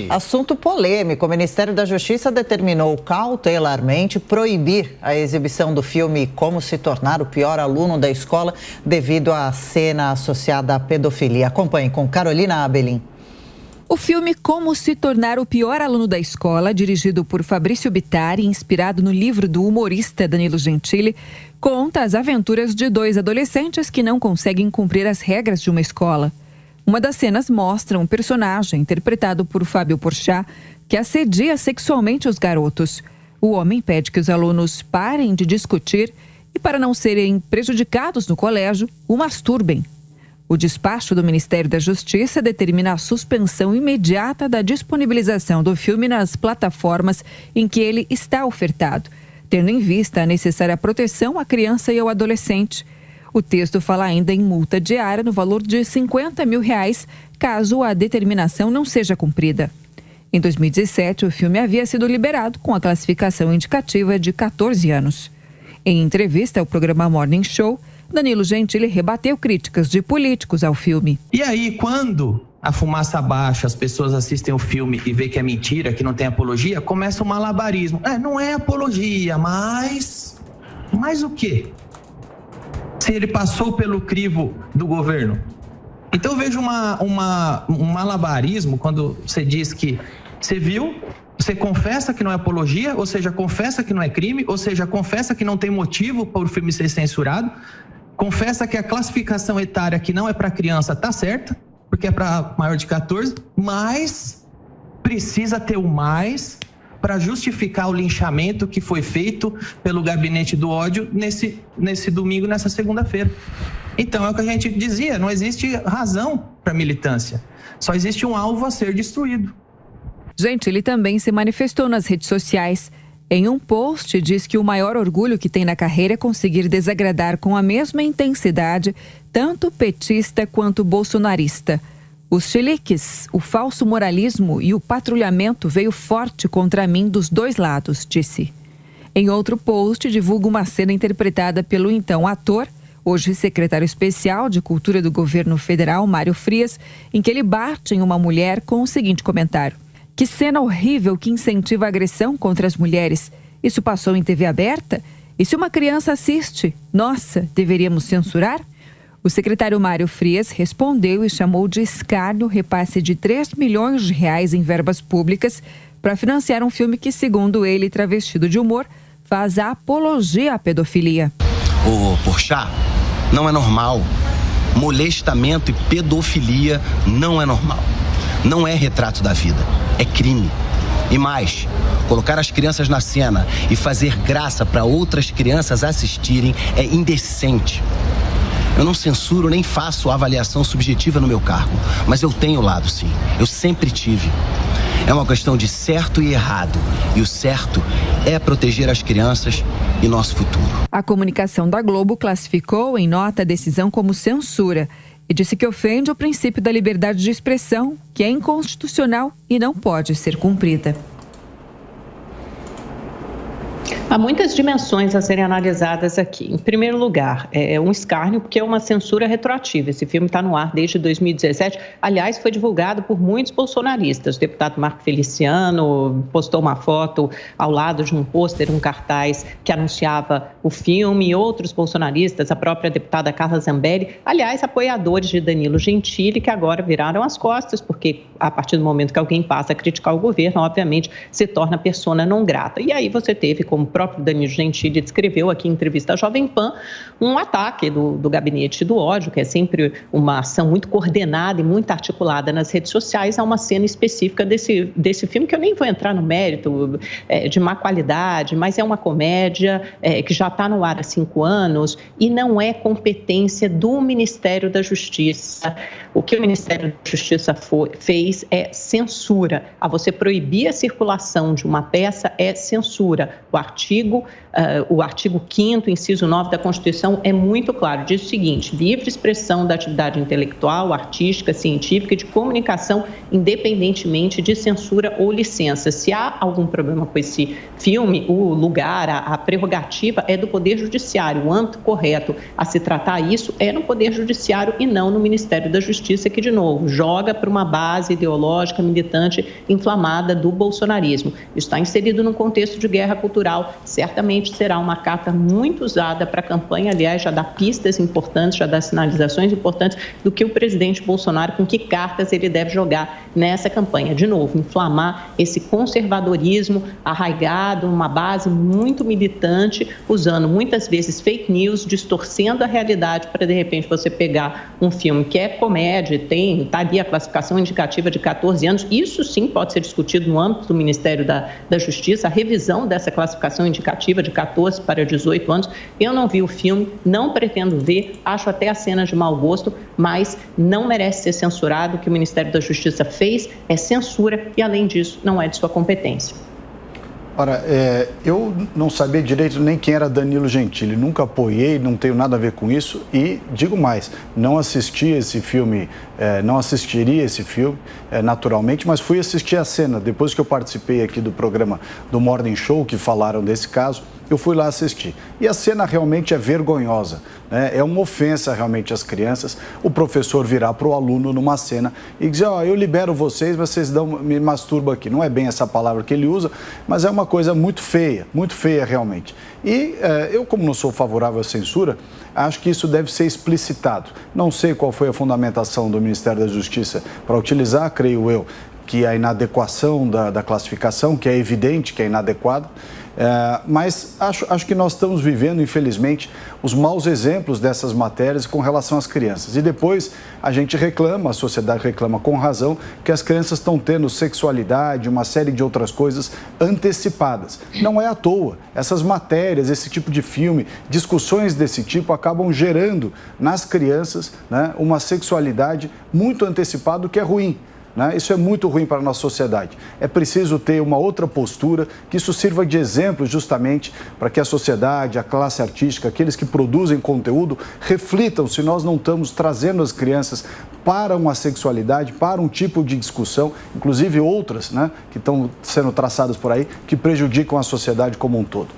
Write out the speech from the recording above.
Assunto polêmico. O Ministério da Justiça determinou cautelarmente proibir a exibição do filme Como se tornar o pior aluno da escola devido à cena associada à pedofilia. Acompanhe com Carolina Abelin. O filme Como se tornar o pior aluno da escola, dirigido por Fabrício Bittari, inspirado no livro do humorista Danilo Gentili, conta as aventuras de dois adolescentes que não conseguem cumprir as regras de uma escola. Uma das cenas mostra um personagem, interpretado por Fábio Porchat, que assedia sexualmente os garotos. O homem pede que os alunos parem de discutir e, para não serem prejudicados no colégio, o masturbem. O despacho do Ministério da Justiça determina a suspensão imediata da disponibilização do filme nas plataformas em que ele está ofertado, tendo em vista a necessária proteção à criança e ao adolescente. O texto fala ainda em multa diária no valor de R$50 mil, caso a determinação não seja cumprida. Em 2017, o filme havia sido liberado com a classificação indicativa de 14 anos. Em entrevista ao programa Morning Show, Danilo Gentili rebateu críticas de políticos ao filme. E aí, quando a fumaça baixa, as pessoas assistem o filme e vê que é mentira, que não tem apologia, começa um malabarismo. Não é apologia, mas o quê? Se ele passou pelo crivo do governo. Então eu vejo um malabarismo quando você diz que você viu, você confessa que não é apologia, ou seja, confessa que não é crime, ou seja, confessa que não tem motivo para o filme ser censurado, confessa que a classificação etária que não é para criança está certa, porque é para maior de 14, mas precisa ter o mais para justificar o linchamento que foi feito pelo gabinete do ódio nesse domingo, nessa segunda-feira. Então, é o que a gente dizia, não existe razão para militância, só existe um alvo a ser destruído. Gentili também se manifestou nas redes sociais. Em um post, diz que o maior orgulho que tem na carreira é conseguir desagradar com a mesma intensidade tanto petista quanto bolsonarista. Os chiliques, o falso moralismo e o patrulhamento veio forte contra mim dos dois lados, disse. Em outro post, divulga uma cena interpretada pelo então ator, hoje secretário especial de Cultura do governo federal, Mário Frias, em que ele bate em uma mulher com o seguinte comentário: "Que cena horrível que incentiva a agressão contra as mulheres. Isso passou em TV aberta? E se uma criança assiste? Nossa, deveríamos censurar?" O secretário Mário Frias respondeu e chamou de escárnio o repasse de R$3 milhões em verbas públicas para financiar um filme que, segundo ele, travestido de humor, faz a apologia à pedofilia. Ô, Porchat, não é normal. Molestamento e pedofilia não é normal. Não é retrato da vida, é crime. E mais, colocar as crianças na cena e fazer graça para outras crianças assistirem é indecente. Eu não censuro nem faço avaliação subjetiva no meu cargo, mas eu tenho lado, sim. Eu sempre tive. É uma questão de certo e errado. E o certo é proteger as crianças e nosso futuro. A comunicação da Globo classificou em nota a decisão como censura e disse que ofende o princípio da liberdade de expressão, que é inconstitucional e não pode ser cumprida. Há muitas dimensões a serem analisadas aqui. Em primeiro lugar, é um escárnio porque é uma censura retroativa. Esse filme está no ar desde 2017. Aliás, foi divulgado por muitos bolsonaristas. O deputado Marco Feliciano postou uma foto ao lado de um pôster, um cartaz que anunciava o filme. Outros bolsonaristas, a própria deputada Carla Zambelli, aliás, apoiadores de Danilo Gentili, que agora viraram as costas, porque a partir do momento que alguém passa a criticar o governo, obviamente, se torna persona não grata. E aí você teve, como o próprio Danilo Gentili descreveu aqui em entrevista à Jovem Pan, um ataque do gabinete do ódio, que é sempre uma ação muito coordenada e muito articulada nas redes sociais, a uma cena específica desse filme, que eu nem vou entrar no mérito de má qualidade, mas é uma comédia que já está no ar há 5 anos e não é competência do Ministério da Justiça. O que o Ministério da Justiça fez é censura. A você proibir a circulação de uma peça é censura. O artigo artigo 5º, inciso 9 da Constituição é muito claro, diz o seguinte: livre expressão da atividade intelectual, artística, científica e de comunicação, independentemente de censura ou licença. Se há algum problema com esse filme, o lugar, a prerrogativa é do Poder Judiciário. O âmbito correto a se tratar isso é no Poder Judiciário e não no Ministério da Justiça, que, de novo, joga para uma base ideológica, militante, inflamada do bolsonarismo. Isso está inserido num contexto de guerra cultural, certamente será uma carta muito usada para a campanha, aliás, já dá pistas importantes, já dá sinalizações importantes do que o presidente Bolsonaro, com que cartas ele deve jogar nessa campanha. De novo, inflamar esse conservadorismo arraigado, uma base muito militante, usando muitas vezes fake news, distorcendo a realidade para, de repente, você pegar um filme que é comédia, está ali a classificação indicativa de 14 anos, isso sim pode ser discutido no âmbito do Ministério da Justiça, a revisão dessa classificação indicativa de 14 para 18 anos. Eu não vi o filme, não pretendo ver, acho até as cenas de mau gosto, mas não merece ser censurado. O que o Ministério da Justiça fez é censura e, além disso, não é de sua competência. Ora, eu não sabia direito nem quem era Danilo Gentili, nunca apoiei, não tenho nada a ver com isso e digo mais, não assisti esse filme, não assistiria esse filme naturalmente, mas fui assistir a cena, depois que eu participei aqui do programa do Morning Show, que falaram desse caso, eu fui lá assistir. E a cena realmente é vergonhosa, né? É uma ofensa realmente às crianças, o professor virar para o aluno numa cena e dizer, eu libero vocês, vocês me masturbam aqui. Não é bem essa palavra que ele usa, mas é uma coisa muito feia realmente. E eu, como não sou favorável à censura, acho que isso deve ser explicitado. Não sei qual foi a fundamentação do Ministério da Justiça para utilizar, creio eu, que a inadequação da classificação, que é evidente que é inadequado, mas acho que nós estamos vivendo, infelizmente, os maus exemplos dessas matérias com relação às crianças. E depois a gente reclama, a sociedade reclama com razão, que as crianças estão tendo sexualidade, uma série de outras coisas antecipadas. Não é à toa. Essas matérias, esse tipo de filme, discussões desse tipo acabam gerando nas crianças, né, uma sexualidade muito antecipada, o que é ruim. Isso é muito ruim para a nossa sociedade. É preciso ter uma outra postura, que isso sirva de exemplo justamente para que a sociedade, a classe artística, aqueles que produzem conteúdo, reflitam se nós não estamos trazendo as crianças para uma sexualidade, para um tipo de discussão, inclusive outras, que estão sendo traçadas por aí, que prejudicam a sociedade como um todo.